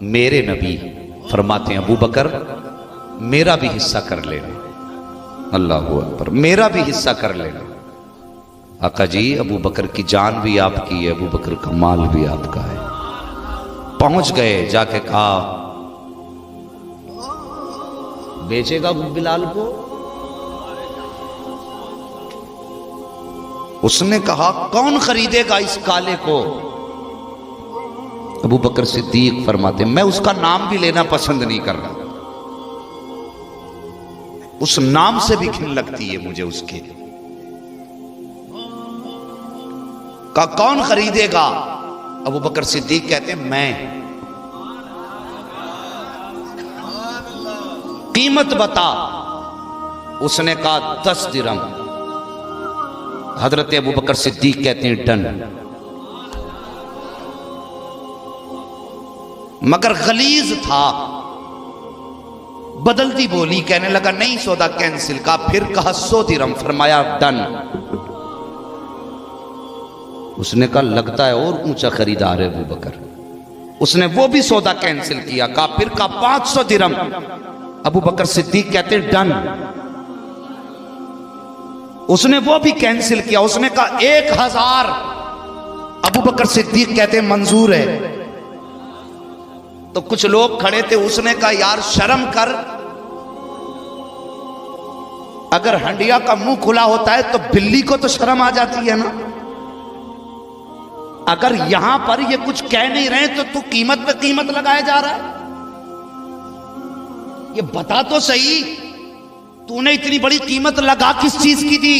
मेरे नबी फरमाते हैं अबू बकर मेरा भी हिस्सा कर लेना। अल्लाह अकबर, मेरा भी हिस्सा कर लेना। आका जी अबू बकर की जान भी आपकी है, अबू बकर का माल भी आपका है। पहुंच गए, जाके कहा बेचेगा बिलाल को? उसने कहा कौन खरीदेगा इस काले को? अबू बकर सिद्दीक फरमाते मैं उसका नाम भी लेना पसंद नहीं कर रहा, उस नाम से भी घिन लगती है मुझे उसके। का कौन खरीदेगा? अबू बकर सिद्दीक कहते हैं मैं। कीमत बता। उसने कहा 10 दिरहम। हजरत अबू बकर सिद्दीक कहते हैं डन। मगर गलीज था, बदलती बोली, कहने लगा नहीं सौदा कैंसिल। का फिर कहा 100 दिरहम, फरमाया डन। उसने कहा लगता है और ऊंचा खरीदार है अबू बकर। उसने वो भी सौदा कैंसिल किया। कहा फिर कहा 500 दिरहम। अबू बकर सिद्दीक कहते डन। उसने वो भी कैंसिल किया। उसने कहा 1000। अबू बकर सिद्दीक कहते मंजूर है। तो कुछ लोग खड़े थे, उसने कहा यार शर्म कर, अगर हंडिया का मुंह खुला होता है तो बिल्ली को तो शर्म आ जाती है ना। अगर यहां पर ये कुछ कह नहीं रहे तो तू कीमत पे कीमत लगाया जा रहा है। ये बता तो सही, तूने इतनी बड़ी कीमत लगा किस चीज की थी?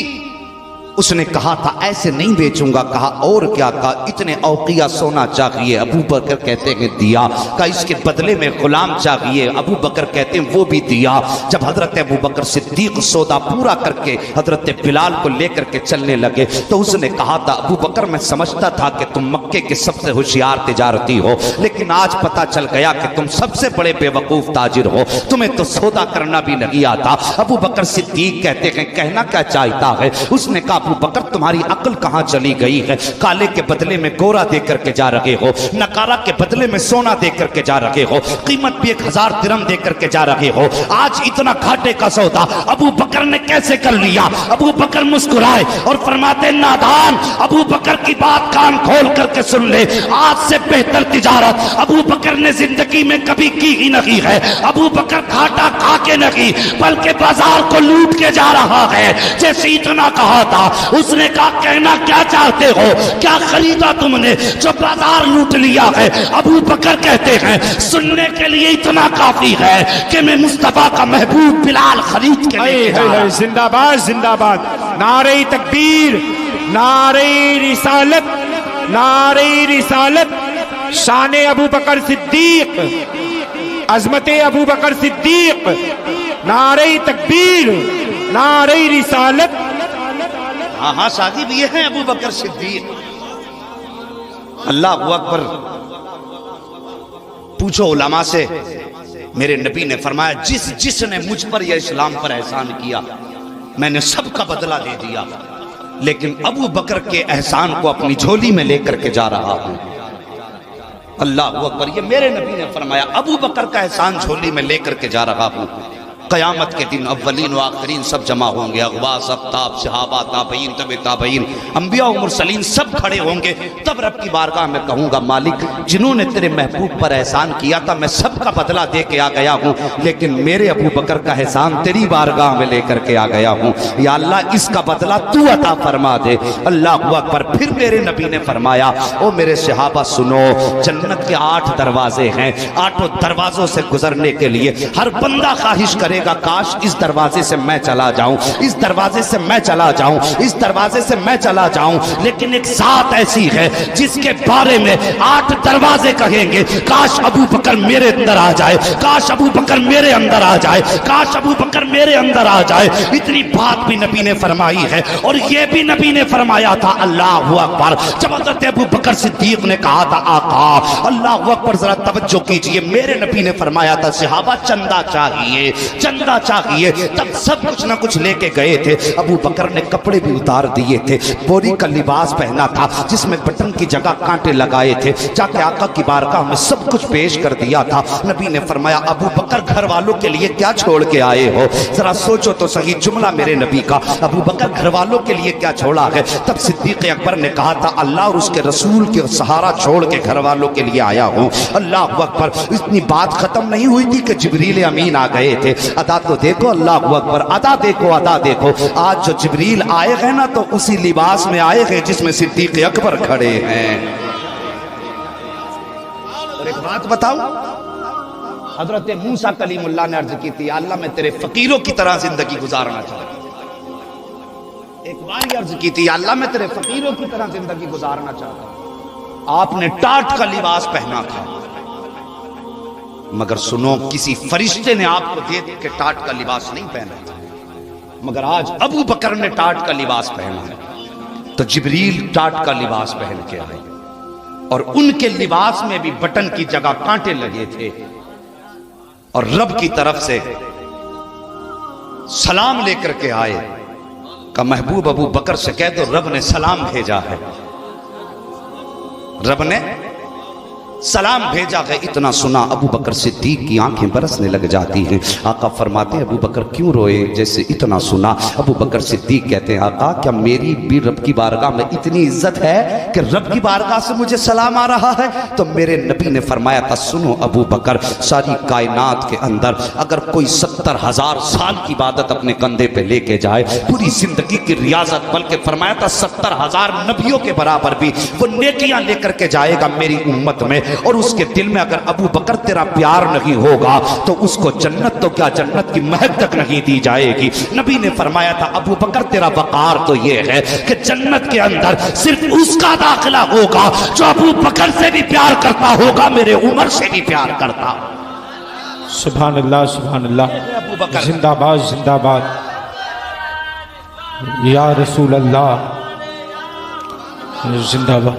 उसने कहा था ऐसे नहीं बेचूंगा। कहा और क्या? कहा इतने औकिया सोना चाहिए। अबू बकर कहते हैं दिया। कहा इसके बदले में गुलाम चाहिए। अबू बकर कहते हैं वो भी दिया। जब हजरत अबू बकर सिद्दीक सौदा पूरा करके हजरत बिलाल को लेकर के चलने लगे तो उसने कहा था अबू बकर मैं समझता था कि तुम मक्के के सबसे होशियार तिजारती हो, लेकिन आज पता चल गया कि तुम सबसे बड़े बेवकूफ ताजिर हो, तुम्हें तो सौदा करना भी नहीं आता। अबू बकर सिद्दीक कहते हैं कहना क्या चाहता है? उसने कहा अबू बकर तुम्हारी अक्ल कहां चली गई है? काले के बदले में गोरा दे करके जा रहे हो, नकारा के बदले में सोना दे करके जा रहे हो, कीमत भी 1000 दिरहम दे करके जा रहे हो। आज इतना घाटे का सौदा अबू बकर ने कैसे कर लिया? अबू बकर मुस्कुराए और फरमाते नादान, अबू बकर की बात कान खोल करके सुन ले। आज से बेहतर तिजारत अबू बकर ने जिंदगी में कभी की ही नहीं है। अबू बकर घाटा खा के नहीं बल्कि बाजार को लूट के जा रहा है। जैसे इतना कहा था उसने कहा कहना क्या चाहते हो? क्या खरीदा तुमने जो बाजार लूट लिया है? अबू बकर कहते हैं सुनने के लिए इतना काफी है कि मैं मुस्तफा का महबूब बिलाल खरीद के लेके जा रहा हूं। जिंदाबाद जिंदाबाद, नारे तकबीर, नारे रिसालत, नारे रिसालत, शान अबू बकर सिद्दीक, अजमत अबू बकर सिद्दीक, नारे तकबीर, नारे रिसालत। हाँ हाँ साहिब ये हैं अबू बकर सिद्दीक। अल्लाह अकबर। पूछो उलमा से, मेरे नबी ने फरमाया जिसने मुझ पर या इस्लाम पर एहसान किया मैंने सबका बदला दे दिया, लेकिन अबू बकर के एहसान को अपनी झोली में लेकर के जा रहा हूं। अल्लाह अकबर। ये मेरे नबी ने फरमाया अबू बकर का एहसान झोली में लेकर के जा रहा हूं। क़यामत के दिन अव्वलीन व आखिरीन सब जमा होंगे, अगवास, अफ्ताब, सहाबा, ताबईन, तबे ताबईन, अंबिया व मुरसलीन सब खड़े होंगे। तब रब की बारगाह में कहूँगा मालिक जिन्होंने तेरे महबूब पर एहसान किया था मैं सबका बदला दे के आ गया हूँ, लेकिन मेरे अबू बकर का एहसान तेरी बारगाह में लेकर के आ गया हूँ। या अल्लाह इसका बदला तू अता फरमा दे। अल्लाह अकबर। फिर मेरे नबी ने फरमाया ओ मेरे सहाबा सुनो, जन्नत के 8 दरवाजे हैं। 8 दरवाजों से गुजरने के लिए हर बंदा ख्वाहिश करे काश इस दरवाजे से मैं चला जाऊं, इस दरवाजे से मैं चला जाऊं, इस दरवाजे से मैं चला जाऊं। लेकिन एक साथ ऐसी है जिसके बारे में 8 दरवाजे कहेंगे काश अबू बकर मेरे अंदर आ जाए, काश अबू बकर मेरे अंदर आ जाए, काश अबू बकर मेरे अंदर आ जाए। इतनी बात भी नबी ने फरमाई है। और ये भी नबी ने फरमाया था अल्लाह अकबर, जब हज़रत अबू बकर सिद्दीक ने कहा था आका अल्लाह अकबर, जरा तवज्जो कीजिए, मेरे नबी ने फरमाया था सहाबा चंदा चाहिए, चंदा चाहिए, तब सब कुछ ना कुछ लेके गए थे। अबू बकर ने कपड़े भी उतार दिए थे, बोरी का लिबास पहना था जिसमें बटन की जगह कांटे लगाए थे, जाके आका की बारगाह में सब कुछ पेश कर दिया था। नबी ने फरमाया, अबू बकर घर वालों के लिए क्या छोड़ के आए हो? जरा सोचो तो सही जुमला मेरे नबी का, अबू बकर घर वालों के लिए क्या छोड़ा है? तब सिद्दीक अकबर ने कहा था, अल्लाह और उसके रसूल के सहारा छोड़ के घर वालों के लिए आया हूँ। अल्लाह अकबर। इतनी बात खत्म नहीं हुई थी कि जिब्रील अमीन आ गए थे। अदा तो देखो, अल्लाह अकबर, अदा देखो, अदा देखो। आज जो जिब्रील आए हैं ना, तो उसी लिबास में आए हैं जिसमें सिद्दीक अकबर खड़े हैं। और एक बात बताऊं, हजरत मूसा कलीमुल्लाह ने अर्ज की थी, अल्लाह मैं तेरे फकीरों की तरह जिंदगी गुजारना चाहता हूं। एक बार अर्ज की थी, अल्लाह मैं तेरे फकीरों की तरह जिंदगी गुजारना चाहता हूं। आपने टाट का लिबास पहना था, मगर सुनो, किसी फरिश्ते ने आपको देख के टाट का लिबास नहीं पहना था, मगर आज अबू बकर ने टाट का लिबास पहना है। तो जिब्रील टाट का लिबास पहन के आए और उनके लिबास में भी बटन की जगह कांटे लगे थे, और रब की तरफ से सलाम लेकर के आए। का महबूब अबू बकर से कह दो, रब ने सलाम भेजा है, रब ने सलाम भेजा है। इतना सुना अबू बकर सिद्दीक की आंखें बरसने लग जाती हैं। आका फरमाते हैं, अबू बकर क्यों रोए? जैसे इतना सुना अबू बकर सिद्दीक कहते हैं, आका क्या मेरी भी रब की बारगाह में इतनी इज्जत है कि रब की बारगाह से मुझे सलाम आ रहा है? तो मेरे नबी ने फरमाया था, सुनो अबू बकर, सारी कायनात के अंदर अगर कोई 70,000 साल की इबादत अपने कंधे पे लेके जाए, पूरी जिंदगी की रियाजत, बल्कि फरमाया था 70,000 नबियों के बराबर भी वो नेकियां लेकर के जाएगा मेरी उम्मत में, और उसके दिल में अगर अबू बकर तेरा प्यार नहीं होगा तो उसको जन्नत तो क्या, जन्नत की महक तक नहीं दी जाएगी। नबी ने फरमाया था, अबू बकर तेरा वकार तो ये है कि जन्नत के अंदर सिर्फ उसका दाखिला होगा जो अबू बकर से भी प्यार करता होगा, मेरे उमर से भी प्यार करता। सुभान अल्लाह, सुभान अल्लाह, जिंदाबाद जिंदाबाद या रसूल अल्लाह, जिंदाबाद।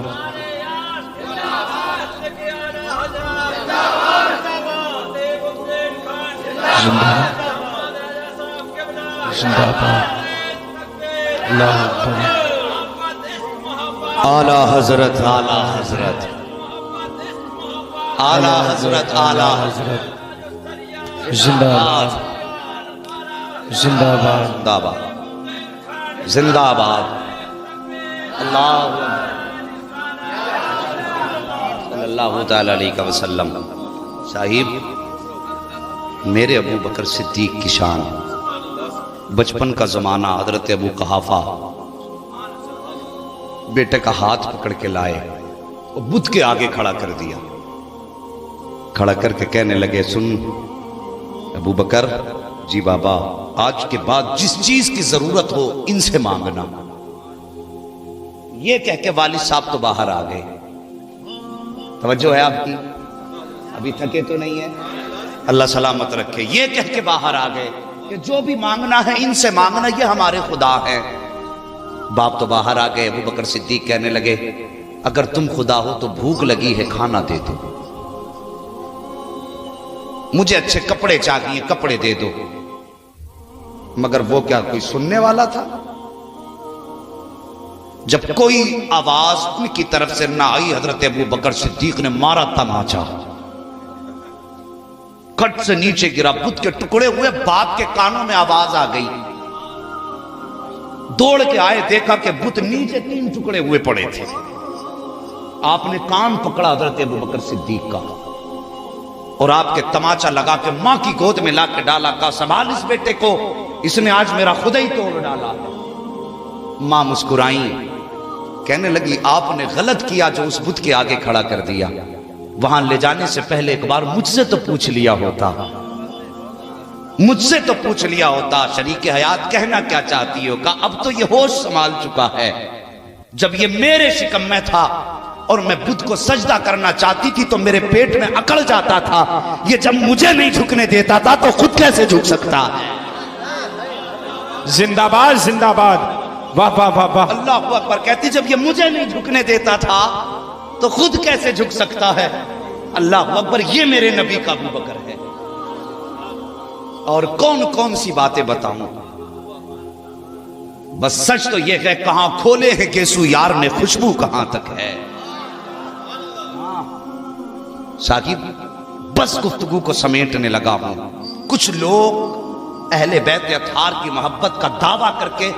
आला हजरत, आला हजरत, आला हजरत, आला हजरत, जिंदाबाद जिंदाबाद जिंदाबाद जिंदाबाद। अल्लाह सल्लल्लाहु तआला अलैहि वसल्लम। साहिब, मेरे अबू बकर सिद्दीक की शान, बचपन का जमाना, हजरत अबू कहाफा बेटे का हाथ पकड़ के लाए और बुद्ध के आगे खड़ा कर दिया। खड़ा करके कहने लगे, सुन अबू बकर, जी बाबा, आज के बाद जिस चीज की जरूरत हो इनसे मांगना। ये कह के वालिद साहब तो बाहर आ गए। तवज्जो है आपकी? अभी थके तो नहीं है? अल्लाह सलामत रखे। ये कह के बाहर आ गए कि जो भी मांगना है इनसे मांगना, ये हमारे खुदा हैं। बाप तो बाहर आ गए। अबू बकर सिद्दीक कहने लगे, अगर तुम खुदा हो तो भूख लगी है, खाना दे दो, मुझे अच्छे कपड़े चाहिए, कपड़े दे दो। मगर वो क्या कोई सुनने वाला था? जब कोई आवाज उनकी तरफ से ना आई, हजरत अबू बकर सिद्दीक ने मारा तमाचा, कट से नीचे गिरा, बुत के टुकड़े हुए। बाप के कानों में आवाज आ गई, दौड़ के आए, देखा कि बुत नीचे 3 टुकड़े हुए पड़े थे। आपने कान पकड़ा हजरत अबू बकर सिद्दीक का और आपके तमाचा लगा के मां की गोद में ला के डाला। का संभाल इस बेटे को, इसने आज मेरा खुदा ही तोड़ डाला। मां मुस्कुराई, कहने लगी, आपने गलत किया जो उस बुत के आगे खड़ा कर दिया। वहां ले जाने से पहले एक बार मुझसे तो पूछ लिया होता, मुझसे तो पूछ लिया होता। शरीक हयात कहना क्या चाहती हो? का अब तो ये होश संभाल चुका है। जब ये मेरे शिकम में था और मैं बुत को सजदा करना चाहती थी तो मेरे पेट में अकड़ जाता था। ये जब मुझे नहीं झुकने देता था तो खुद कैसे झुक सकता है? जिंदाबाद जिंदाबाद, वाह वाह वाह वाह। अल्लाह अकबर। कहती, जब ये मुझे नहीं झुकने देता था तो खुद कैसे झुक सकता है? अल्लाह अकबर। ये मेरे नबी का अबू बकर है। और कौन कौन सी बातें बताऊं। बस सच तो यह है, कहां खोले हैं केसू यार ने, खुशबू कहां तक है। साकिब बस गुफ्तगू को समेटने लगा हूं। कुछ लोग अहले बैत अतहार की मोहब्बत का दावा करके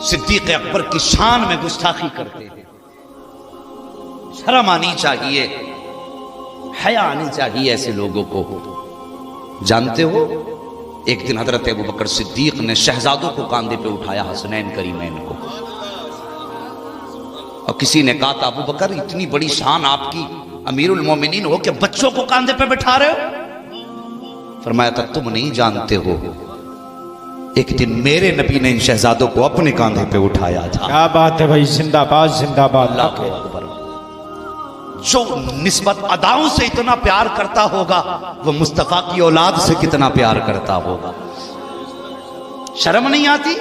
सिद्दीक अकबर की शान में गुस्ताखी करते हैं। शर्म आनी चाहिए, हया आनी चाहिए ऐसे लोगों को। जानते हो, एक दिन हजरत अबू बकर सिद्दीक ने शहजादों को कांधे पे उठाया, हसनैन करीमैन को, और किसी ने कहा था अबू बकर इतनी बड़ी शान आपकी, अमीरुल मोमिनीन हो के बच्चों को कांधे पे बिठा रहे हो। फरमाया था तुम नहीं जानते हो, एक दिन मेरे नबी ने इन शहजादों को अपने कांधे पे उठाया था। क्या बात है भाई, जिंदाबाद जिंदाबाद। अल्लाह के अकबर। जो निस्बत अदाओं से इतना प्यार करता होगा, वो मुस्तफा की औलाद से कितना प्यार करता होगा। शर्म नहीं आती?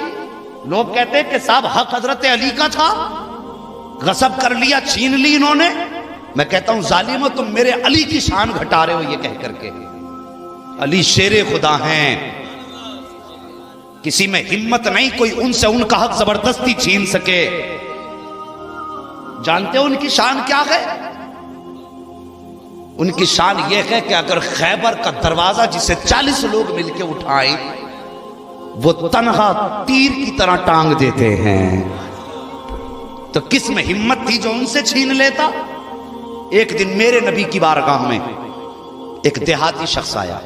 लोग कहते हैं कि साहब हक हजरत अली का था, गसब कर लिया, छीन ली इन्होंने। मैं कहता हूं जालिमो, तुम मेरे अली की शान घटा रहे हो ये कह करके। अली शेरे खुदा हैं, किसी में हिम्मत नहीं कोई उनसे उनका हक जबरदस्ती छीन सके। जानते हो उनकी शान क्या है? उनकी शान यह है कि अगर खैबर का दरवाजा जिसे 40 लोग मिलकर उठाएं, वो तनहा तीर की तरह टांग देते हैं। तो किस में हिम्मत थी जो उनसे छीन लेता? एक दिन मेरे नबी की बारगाह में एक देहाती शख्स आया,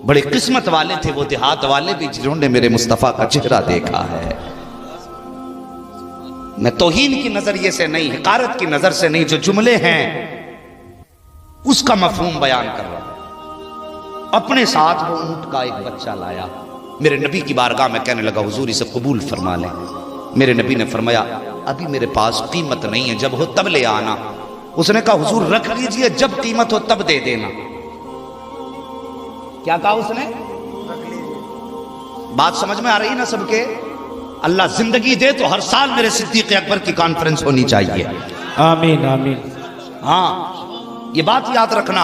बड़े किस्मत वाले थे वो देहात वाले भी, जिन्होंने मेरे मुस्तफा का चेहरा देखा है। मैं तौहीन की नजरिए से नहीं, हकारत की नजर से नहीं, जो जुमले हैं उसका मफहूम बयान कर रहा हूं। अपने साथ वो ऊंट का एक बच्चा लाया, मेरे नबी की बारगाह में कहने लगा हुजूर इसे कबूल फरमा लें। मेरे नबी ने फरमाया अभी मेरे पास कीमत नहीं है, जब हो तब ले आना। उसने कहा हुजूर रख लीजिए, जब कीमत हो तब दे देना। क्या कहा उसने? बात समझ में आ रही ना सबके? अल्लाह जिंदगी दे तो हर साल मेरे सिद्दीक अकबर की कॉन्फ्रेंस होनी चाहिए। आमीन आमीन। हाँ, ये बात याद रखना।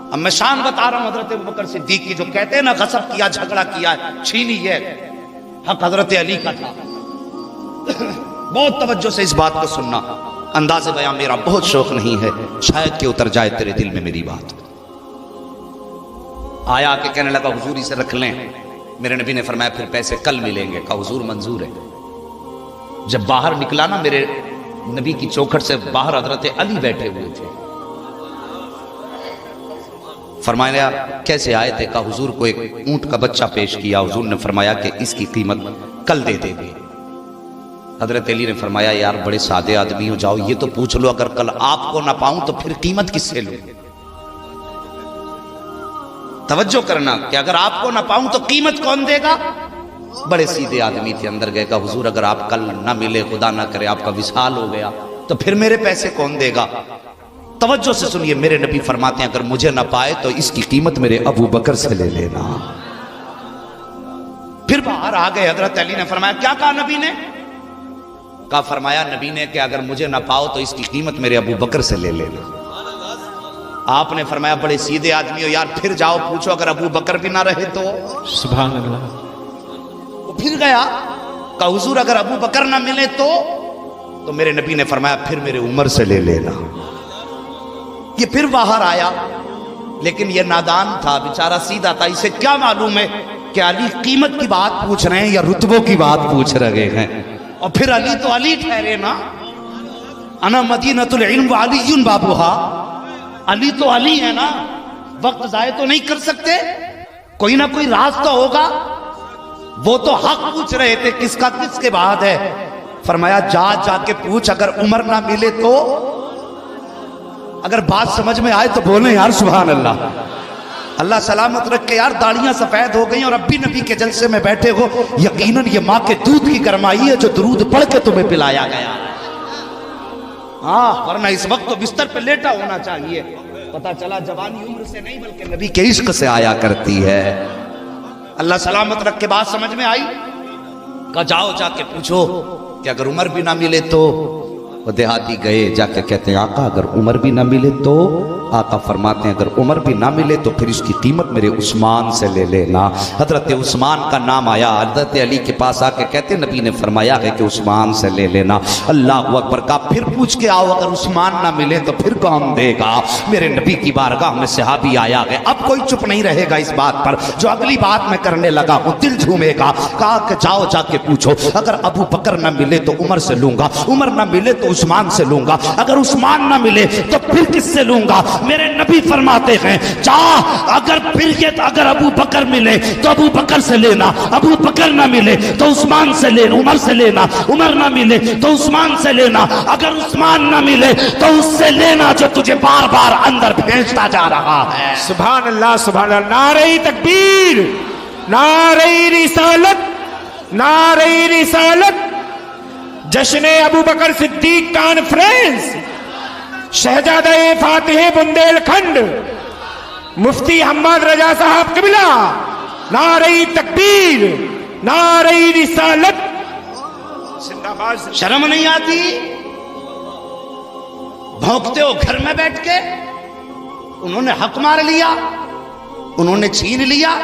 अब मैं शान बता रहा हूं हजरत अबू बकर सिद्दीक की, जो कहते हैं ना गसब किया, झगड़ा किया, छीनी है, हक हजरत अली का था। बहुत तवज्जो से इस बात को सुनना। अंदाज़े बयां मेरा बहुत शौक नहीं है, शायद कि उतर जाए तेरे दिल में मेरी बात। आया के कहने लगा हुजूर इसे रख लें। मेरे नबी ने फरमाया फिर पैसे कल मिलेंगे। कहा हुजूर मंजूर है। जब बाहर निकला ना, मेरे नबी की चौखट से बाहर हजरत अली बैठे हुए थे। फरमाया कैसे आए थे? कहा हुजूर को एक ऊंट का बच्चा पेश किया, हुजूर ने फरमाया कि इसकी कीमत कल दे देंगे। हजरत अली ने फरमाया यार बड़े सादे आदमी हो, जाओ ये तो पूछ लो, अगर कल आपको ना पाऊं तो फिर कीमत किससे लूं? तवज्जो करना कि अगर आपको ना पाऊं तो कीमत कौन देगा? बड़े सीधे आदमी थे। अंदर गए, कहा हुजूर अगर आप कल ना मिले, खुदा ना करे आपका विसाल हो गया, तो फिर मेरे पैसे कौन देगा? तवज्जो से सुनिए, मेरे नबी फरमाते हैं अगर मुझे ना पाए तो इसकी कीमत मेरे अबू बकर से ले लेना। फिर बाहर आ गए। हजरत अली ने फरमाया क्या कहा नबी ने? कहा फरमाया नबी ने कि अगर मुझे ना पाओ तो इसकी कीमत मेरे अबू बकर से ले लेना। आपने फरमाया बड़े सीधे आदमी हो यार, फिर जाओ पूछो अगर अबू बकर भी ना रहे तो। सुभान अल्लाह। वो फिर गया, कहा हुजूर अगर अबू बकर ना मिले तो मेरे नबी ने फरमाया फिर मेरे उमर से ले लेना। ये फिर बाहर आया, लेकिन ये नादान था बेचारा, सीधा था। इसे क्या मालूम है कि अली कीमत की बात पूछ रहे हैं या रुतबों की बात पूछ रहे हैं। और फिर अली तो अली ठहरे ना, अना मदीनतुल इल्म व अलीयुन बाबूहा। अली तो अली है ना, वक्त जाए तो नहीं कर सकते, कोई ना कोई राज तो होगा। वो तो हक पूछ रहे थे किसका किसके बाद है। फरमाया जाके पूछ, अगर उमर ना मिले तो। अगर बात समझ में आए तो बोले यार सुभान अल्लाह। अल्लाह सलामत रख के यार, दाढ़ियां सफेद हो गई और अब भी नबी के जलसे में बैठे हो। यकीनन ये माँ के दूध की गरमाई है जो दुरूद पढ़ के तुम्हें पिलाया गया। हाँ, वरना इस वक्त तो बिस्तर पे लेटा होना चाहिए। पता चला जवानी उम्र से नहीं बल्कि नबी के इश्क से आया करती है। अल्लाह सलामत रख के बात समझ में आई। कहा जाओ जाके पूछो कि अगर उमर भी ना मिले तो। वो देहाती गए, जाके कहते हैं आका अगर उमर भी ना मिले तो? आका फरमाते हैं अगर उमर भी ना मिले तो फिर इसकी कीमत मेरे उस्मान से ले लेना। हजरत उस्मान का नाम आया, हजरत अली के पास आके कहते नबी ने फरमाया है कि उस्मान से ले लेना। अल्लाह अकबर का फिर पूछ के आओ अगर उस्मान ना मिले तो फिर कौन देगा? मेरे नबी की बारगाह में सहाबी आया है, अब कोई चुप नहीं रहेगा इस बात पर, जो अगली बात मैं करने लगा हूँ दिल झूमेगा। कहा कि जाओ जाके पूछो अगर अबू बकर ना मिले तो उमर से लूंगा, उमर ना मिले तो उस्मान से लूंगा, अगर उस्मान ना मिले तो फिर किससे लूंगा? मेरे नबी फरमाते हैं जा अगर अबू बकर मिले तो अबू बकर से लेना, अबू बकर ना मिले तो उस्मान से लेना, उमर से लेना, उमर ना मिले तो उस्मान से लेना, अगर उस्मान ना मिले तो उससे लेना जो तुझे बार बार अंदर भेजता जा रहा है। सुभान अल्लाह, सुभान अल्लाह। नारे तकबीर, नारे रिसालत, नारे रिसालत। जश्न अबू बकर सिद्दीक कॉन्फ्रेंस, शहजादे फातिह बुंदेलखंड मुफ्ती हम्मद रजा साहब किबला, नारे तकबीर, नारे रिसालत। जिंदाबाद। शर्म नहीं आती? भौंकते हो घर में बैठ के। उन्होंने हक मार लिया, उन्होंने छीन लिया।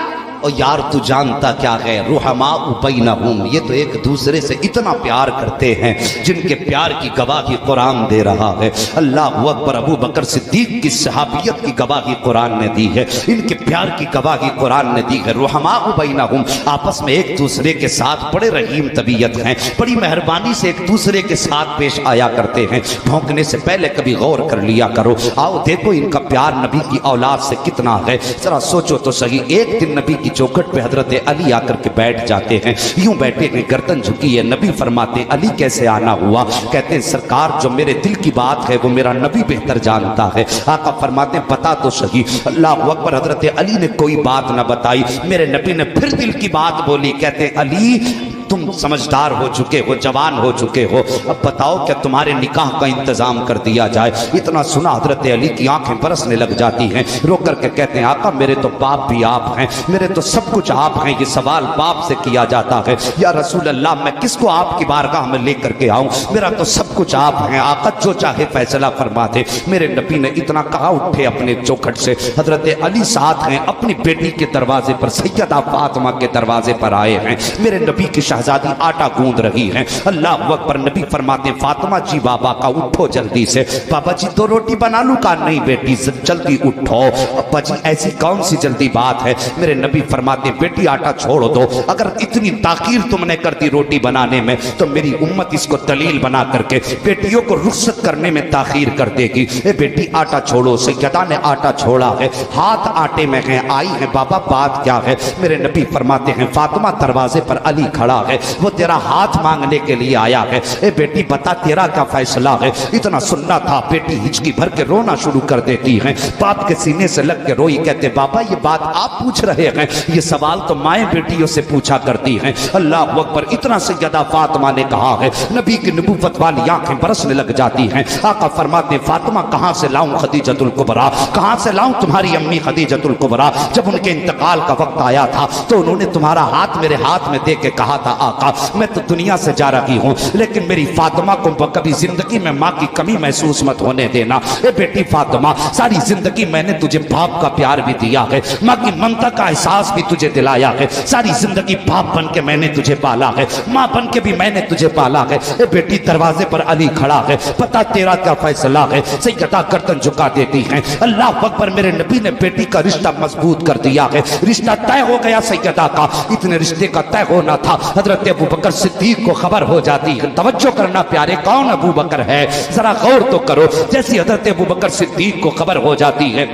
और यार तू जानता क्या है, रुहमा बैनहुम, ये तो एक दूसरे से इतना प्यार करते हैं जिनके प्यार की गवाही कुरान दे रहा है। अल्लाह अकबर। अबू बकर सिद्दीक की सहाबियत की गवाही कुरान ने दी है, इनके प्यार की गवाही कुरान ने दी है। रुहमा बैनहुम, आपस में एक दूसरे के साथ बड़े रहीम तबीयत हैं, बड़ी मेहरबानी से एक दूसरे के साथ पेश आया करते हैं। भौंकने से पहले कभी गौर कर लिया करो। आओ देखो इनका प्यार नबी की औलाद से कितना है, जरा सोचो तो सही। एक दिन नबी की चौखट पे हजरत अली आकर के बैठ जाते हैं, यूं बैठे हैं, गर्दन झुकी है। नबी फरमाते अली कैसे आना हुआ? कहते हैं सरकार जो मेरे दिल की बात है वो मेरा नबी बेहतर जानता है। आका फरमाते बता तो सही। अल्लाह अकबर। हजरत अली ने कोई बात ना बताई, मेरे नबी ने फिर दिल की बात बोली। कहते अली तुम समझदार हो चुके हो, जवान हो चुके हो, अब बताओ क्या तुम्हारे निकाह का इंतजाम कर दिया जाए? इतना सुना हजरत अली की आंखें बरसने लग जाती हैं। रो करके कहते हैं आका मेरे तो बाप भी आप हैं, मेरे तो सब कुछ आप हैं, ये सवाल बाप से किया जाता है। या रसूल अल्लाह मैं किसको आपकी बारगाह में लेकर के आऊं? मेरा तो सब कुछ आप हैं, आका जो चाहे फैसला फरमा दे। मेरे नबी ने इतना कहा उठे अपने चौखट से। हजरत अली साथ हैं, अपनी बेटी के दरवाजे पर, सैयदा फातिमा के दरवाजे पर आए हैं। मेरे नबी की शहजादी आटा गूंद रही हैं। अल्लाह अकबर। नबी फरमाते फातिमा जी बाबा का उठो जल्दी से। बाबा जी 2 रोटी बना लूं? का नहीं बेटी जल्दी उठो। अब्बा जी ऐसी कौन सी जल्दी बात है? मेरे नबी फरमाते बेटी आटा छोड़ दो, अगर इतनी ताकीर तुमने कर दी रोटी बनाने में तो मेरी उम्मत इसको दलील बना करके बेटियों को रुखसत करने में ताखीर कर देगी। ए बेटी आटा छोड़ो। सैयदा ने आटा छोड़ा है, हाथ आटे में है, आई है बाबा बात क्या है? मेरे नबी फरमाते हैं फातिमा दरवाजे पर अली खड़ा है, वो तेरा हाथ मांगने के लिए आया है। ए बेटी बता तेरा क्या फैसला है? इतना सुनना था, बेटी हिचकी भर के रोना शुरू कर देती है, बाप के सीने से लग के रोई। कहते बाबा ये बात आप पूछ रहे हैं, ये सवाल तो माएं बेटियों से पूछा करती हैं। अल्लाह अकबर। इतना सैयदा फातिमा ने कहा है, नबी की नबूवत वाली आंखें बरसने लग जाती हैं। आका फरमाते फातिमा कहां से लाऊं खदीजतुल कुबरा, कहां से लाऊं तुम्हारी अम्मी खदीजतुल कुबरा? जब उनके इंतकाल का वक्त आया था तो उन्होंने तुम्हारा हाथ मेरे हाथ में दे के कहा था आका मैं तो दुनिया से जा रही हूं, लेकिन मेरी फातिमा को कभी जिंदगी में माँ की कमी महसूस मत होने देना। ए बेटी फातिमा सारी जिंदगी मैंने तुझे बाप का प्यार भी दिया है, माँ की ममता का एहसास भी तुझे दिलाया है, सारी जिंदगी बाप बन के मैंने तुझे पाला है, माँ बन के भी मैंने तुझे पाला है। ए बेटी दरवाजे पर अली खड़ा है, पता तेरा क्या फैसला है? सैयदा गर्दन झुका देती है। अल्लाह अकबर। मेरे नबी ने बेटी का रिश्ता मजबूत कर दिया है, रिश्ता तय हो गया सैयदा का। इतने रिश्ते का तय होना था, हजरत अबू बकर सिद्दीक को खबर हो जाती है। तवज्जो करना प्यारे, कौन अबू बकर है जरा गौर तो करो। जैसी हजरत अबू बकर सिद्दीक को खबर हो जाती है,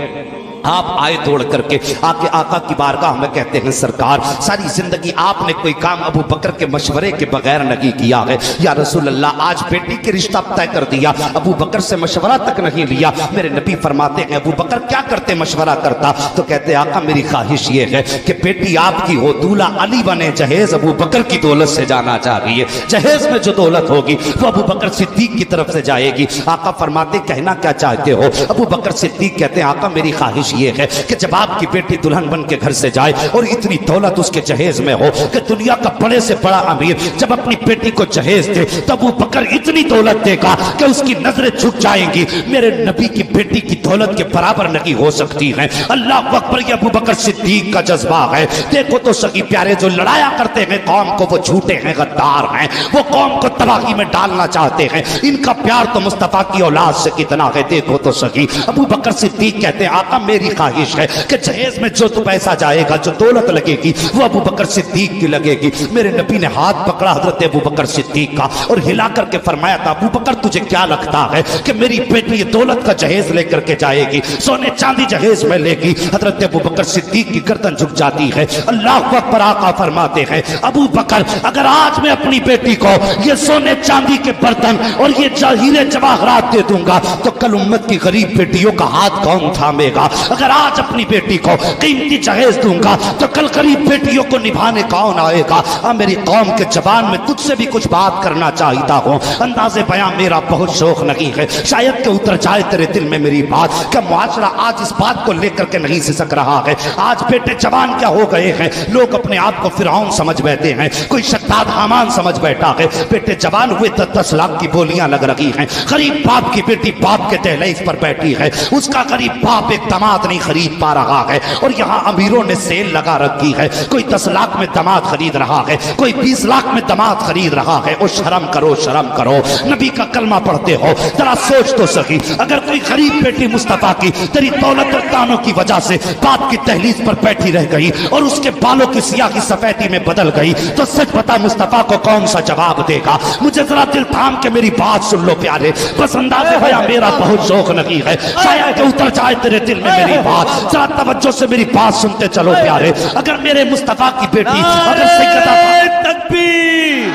आप आए दौड़ करके आके आका की बारगाह में कहते हैं सरकार सारी जिंदगी आपने कोई काम अबू बकर के मशवरे के बगैर नहीं किया है। या रसूल अल्लाह आज बेटी के रिश्ता तय कर दिया, अबू बकर से मशवरा तक नहीं लिया। मेरे नबी फरमाते हैं अबू बकर क्या करते मशवरा करता? तो कहते आका मेरी ख्वाहिश ये है कि बेटी आपकी हो, दूल्हा अली बने, जहेज अबू बकर की दौलत से जाना चाह रही है। जहेज में जो दौलत होगी वो अबू बकर सिद्दीक की तरफ से जाएगी। आका फरमाते कहना क्या चाहते हो? अबू बकर सिद्दीक कहते हैं आका मेरी ख्वाहिश ये है कि जब आपकी बेटी दुल्हन बन के घर से जाए और इतनी दौलत उसके जहेज में हो कि दुनिया का बड़े से बड़ा अमीर जब अपनी बेटी को जहेज दे तो अबू बकर इतनी दौलत देगा कि उसकी नजरें झुक जाएंगी। मेरे नबी की बेटी की दौलत के बराबर नहीं हो सकती है। अल्लाह अकबर, ये अबू बकर सिद्दीक का जज्बा है। देखो तो सगी प्यारे, जो लड़ाया करते हैं कौम को वो झूठे हैं, गद्दार हैं, वो कौम को तबाही में डालना चाहते हैं। इनका प्यार तो मुस्तफा की औलाद से कितना है। देखो तो सगी अबू बकर सिद्दीक कहते हैं आका मेरी ख्वाहिश है कि जहेज में जो तो पैसा जाएगा, जो दौलत लगेगी वो अबू बकर सिद्दीक की लगेगी। मेरे नबी ने हाथ पकड़ा हजरत अबू बकर सिद्दीक का और हिला करके फरमाया था अबू बकर तुझे क्या लगता है कि मेरी बेटी दौलत का जहेज लेकर के जाएगी, सोने चांदी जहेज में लेगी? हजरत अबू बकर सिद्दीक की गर्दन झुक जाती है। अल्लाह अकबर, आका फरमाते हैं अबू बकर अगर आज मैं अपनी बेटी को ये सोने चांदी के बर्तन और ये हीरे जवाहरात दे दूंगा तो कल उम्मत की गरीब बेटियों का हाथ कौन थामेगा? अगर आज अपनी बेटी को कीमती जहेज दूंगा तो कल गरीब बेटियों को निभाने कौन आएगा? मेरी कौम के जबान में तुझसे भी कुछ बात करना चाहता हूँ, अंदाज़े बयां मेरा बहुत शौक नहीं है, शायद कि उतर जाए तेरे दिल में मेरी बात। क्या मुआशरा आज इस बात को लेकर के नहीं सिसक रहा है? आज बेटे जवान क्या हो गए हैं, लोग अपने आप को फिरौन समझ बैठे हैं, कोई शद्दाद हामान समझ बैठा है। बेटे जवान हुए 10 लाख की बोलियां लग रही हैं। गरीब बाप की बेटी बाप के दहलीज पर बैठी है, उसका गरीब बाप एक दामाद नहीं खरीद पा रहा है और यहाँ अमीरों ने सेल लगा रखी है। कोई 10 लाख में दामाद खरीद रहा है, कोई 20 लाख में दामाद खरीद रहा है। और शर्म करो, शर्म करो, नबी का कलमा पढ़ते हो, जरा सोच तो सही। अगर कोई गरीब बेटी मुस्तफा की तेरी दौलत और दानों की वजह से बाप की दहलीज पर बैठी रह गई और उसके बालों की सियाही सफेदी में बदल गई तो सच बता मुस्तफा को कौन सा जवाब देगा? मुझे जरा दिल थाम के मेरी बात सुन लो प्यारे, बस अंदाज़े भया मेरा बहुत शौक नहीं है, शायद कि उतर जाए तेरे दिल में मेरी बात। जरा तवज्जो से मेरी बात सुनते चलो प्यारे। अगर मेरे मुस्तफा की बेटी अगर सैयदा तकबीर,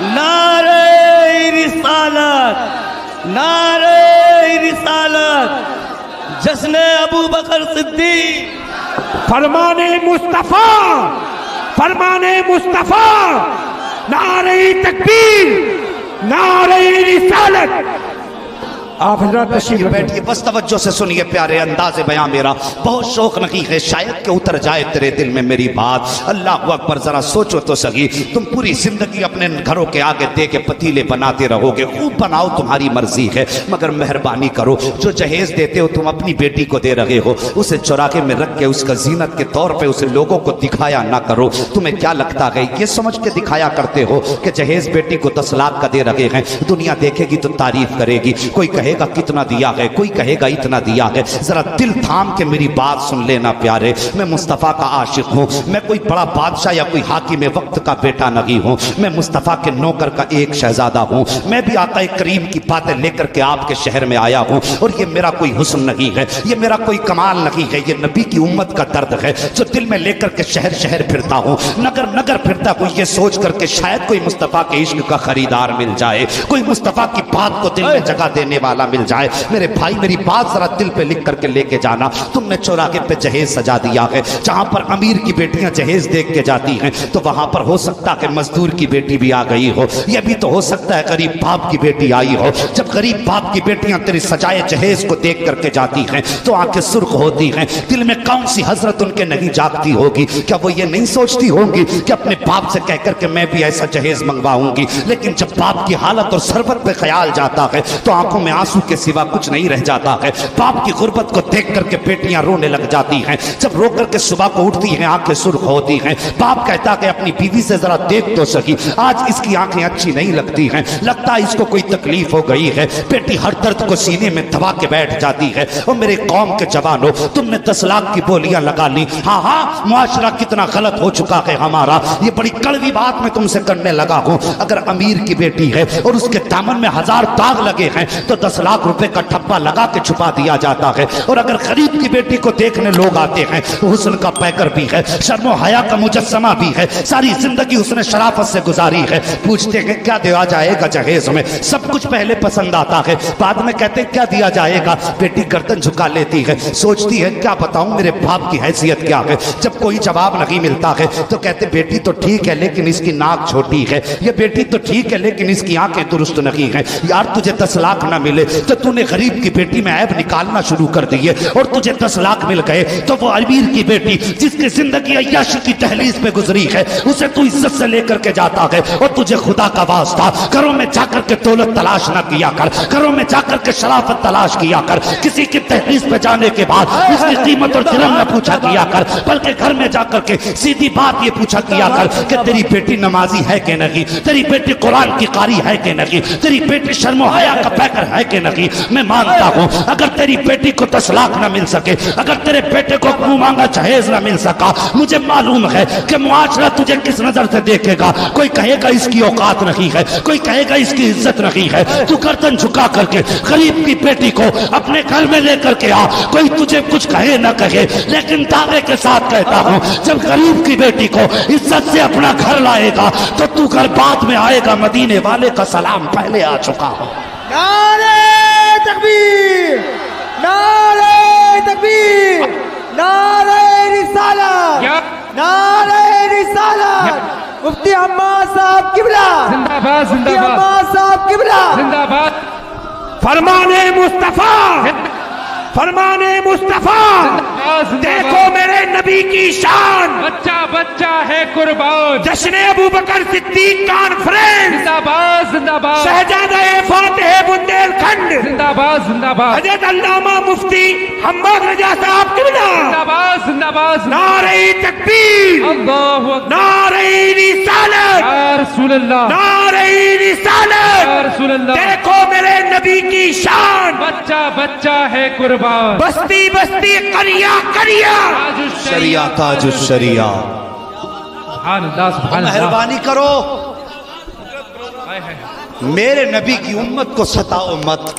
नारे रिसालत, नारे रिसालत, जश्न अबू बकर सिद्दीक, फरमाने मुस्तफा, फरमाने मुस्तफा, नारे तकबीर, नारे रिसालत। आप हजरात तशरीफ बैठिए, बस तवज्जो से सुनिए प्यारे, अंदाज़े बयां मेरा बहुत शौक नहीं है, शायद कि उतर जाए तेरे दिल में मेरी बात। अल्लाह अकबर, जरा सोचो तो सही, तुम पूरी जिंदगी अपने घरों के आगे दे के पतीले बनाते रहोगे, खूब बनाओ, तुम्हारी मर्जी है, मगर मेहरबानी करो जो जहेज देते हो तुम अपनी बेटी को दे रहे हो उसे चौराहे में रख के उसका जीनत के तौर पर उसे लोगों को दिखाया ना करो। तुम्हें क्या लगता है ये समझ के दिखाया करते हो कि जहेज बेटी को 10 लाख का दे रहे हैं, दुनिया देखेगी तो तारीफ करेगी, कोई कहेगा कितना दिया है, कोई कहेगा इतना दिया है। जरा दिल थाम के मेरी बात सुन लेना प्यारे, मैं मुस्तफ़ा का आशिक हूँ, मैं कोई बड़ा बादशाह या कोई हाकिम वक्त का बेटा नहीं हूँ, मैं मुस्तफ़ा के नौकर का एक शहजादा हूँ। मैं भी आका करीम की बातें लेकर के आपके शहर में आया हूँ और ये मेरा कोई हुस्न नहीं है, ये मेरा कोई कमाल नहीं है, ये नबी की उम्मत का दर्द है जो दिल में लेकर के शहर शहर फिरता हूँ, नगर नगर फिरता हूँ, ये सोच करके शायद कोई मुस्तफ़ा के इश्क का खरीदार मिल जाए, कोई मुस्तफ़ा की बात को दिल में जगह देने वाला मिल जाए। मेरे भाई मेरी बात जरा दिल पे लिख करके लेके जाना। तुमने चौराहे पे जहेज सजा दिया है, जहां पर अमीर की बेटियां जहेज देख के जाती हैं तो वहां पर हो सकता है मजदूर की बेटी भी आ गई हो, यह भी तो हो सकता है गरीब बाप की बेटी आई हो। जब गरीब बाप की बेटियां तेरी सजाए जहेज को देख करके जाती हैं तो आंखें सुर्ख होती हैं, दिल में कौन सी हजरत उनके नहीं जागती होगी? क्या वो ये नहीं सोचती होंगी कि अपने बाप से कहकर के मैं भी ऐसा जहेज मंगवाऊंगी? लेकिन जब बाप की हालत और सरबत पे ख्याल जाता है तो आंखों में आंसू के सिवा कुछ नहीं रह जाता है। बाप की गुर्बत को देख करके बेटियां रोने लग जाती हैं, जब रो करके सुबह को उठती हैं आंखें सुर्ख होती हैं। बाप कहता है अपनी बीवी से जरा देख तो सही, आज इसकी आंखें अच्छी नहीं लगती हैं, लगता है इसको कोई तकलीफ हो गई है। बेटी हर दर्द को सीने में दबा के बैठ जाती है। और मेरे कौम के जवानों, तुमने 10 लाख की बोलियां लगा ली, हाँ हाँ मुआशरा कितना गलत हो चुका है हमारा, ये बड़ी कड़वी बात मैं तुमसे करने लगा हूं। अगर अमीर की बेटी है और उसके दामन में 1000 दाग लगे हैं तो 10 10 लाख रुपए का ठप्पा लगा के छुपा दिया जाता है। और अगर गरीब की बेटी को देखने लोग आते हैं तो हुस्न का पैकर भी है, शर्मो हया का मुजस्समा भी है, सारी जिंदगी उसने शराफत से गुजारी है। पूछते हैं क्या दिया जाएगा जहेज में, सब कुछ पहले पसंद आता है, बाद में कहते क्या दिया जाएगा। बेटी गर्दन झुका लेती है, सोचती है क्या बताऊं मेरे बाप की हैसियत क्या है। जब कोई जवाब नहीं मिलता है तो कहते बेटी तो ठीक है लेकिन इसकी नाक छोटी है, ये बेटी तो ठीक है लेकिन इसकी आंखें दुरुस्त नहीं है। यार तुझे 10 लाख ना मिले तो तूने गरीब की बेटी में ऐब निकालना शुरू कर दिए, और तुझे 10 लाख मिल गए तो वो अमीर की बेटी जिसकी जिंदगी अय्याशी की दहलीज पे गुजरी है उसे तू इज्जत से लेकर के जाता है। और तुझे खुदा का वास्ता घरों में जाकर के दौलत तलाश ना किया कर, घरों में जाकर के शराफत तलाश किया कर, किसी की तहरीज पे जाने के बाद उसकी कीमत और दिरहम न पूछा किया कर, बल्कि घर में जाकर के सीधी बात ये पूछा किया कर कि तेरी बेटी नमाजी है कि नहीं, तेरी बेटी कुरान की कारी है कि नहीं, तेरी बेटी शर्मो हया का पैकर है कि नहीं। मैं मानता हूं अगर तेरी बेटी को 10 लाख ना मिल सके, अगर तेरे बेटे को मुंह मांगा जहेज ना मिल सका, मुझे मालूम है कि मुआशरा तुझे किस नजर से देखेगा। कोई कहेगा इसकी औकात नहीं है, कोई कहेगा इसकी इज्जत नहीं है। तू गर्दन झुका करके गरीब की बेटी को अपने घर में लेकर के आ, कोई तुझे कुछ कहे ना कहे, लेकिन दावे के साथ कहता हूं जब गरीब की बेटी को इज्जत से अपना घर लाएगा तो तू घर बाद में आएगा। मदीने वाले का सलाम पहले आ चुका हो। नारे तकबीर, नारे तकबीर, नारे रिसालत, नारे रिसालत। मुफ्ती अम्माद साहब किबला जिंदाबाद, मुफ्ती जिंदाबाद, अम्माद साहब किबला जिंदाबाद। फरमाने मुस्तफा, फरमाने मुस्तफा, देखो मेरे नबी की शान, बच्चा बच्चा है कुर्बान। जश्न अबू बकर सिद्दीक कॉन्फ्रेंस, जिंदाबाद जिंदाबाद, शहजादा फातिह बुंदेलखंड, जिंदाबाद जिंदाबाद, हजरत अल्लामा मुफ्ती हम्मद रजा साहब किबला, जिंदाबाद जिंदाबाद, नारे तकबीर, अल्लाहु अकबर, नारे रिसालत, या रसूल अल्लाह, नारे या रिसालत। रसूल अल्लाह। देखो मेरे नबी की शान, बच्चा बच्चा है कुर्बान। बस्ती बस्ती करिया करिया, शरिया ताजुश शरिया। सुभान अल्लाह, सुभान अल्लाह। मेहरबानी करो हाय हाय। मेरे नबी की उम्मत को सताओ मत।